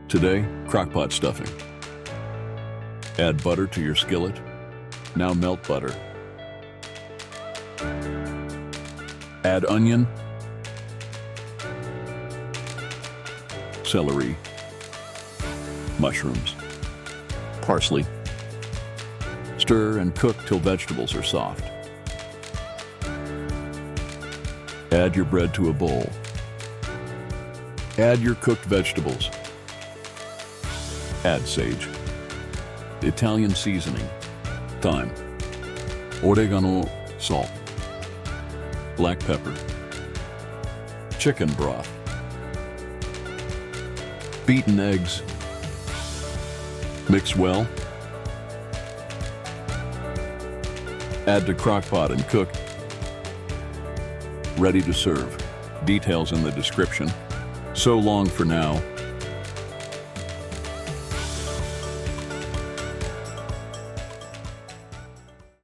Today, crock pot stuffing. Add butter to your skillet. Now melt butter. Add onion, celery, mushrooms, parsley. Stir and cook till vegetables are soft. Add your bread to a bowl. Add your cooked vegetables. Add sage, Italian seasoning, thyme, oregano, salt, black pepper, chicken broth, beaten eggs. Mix well. Add to crock pot and cook. Ready to serve. Details in the description. So long for now.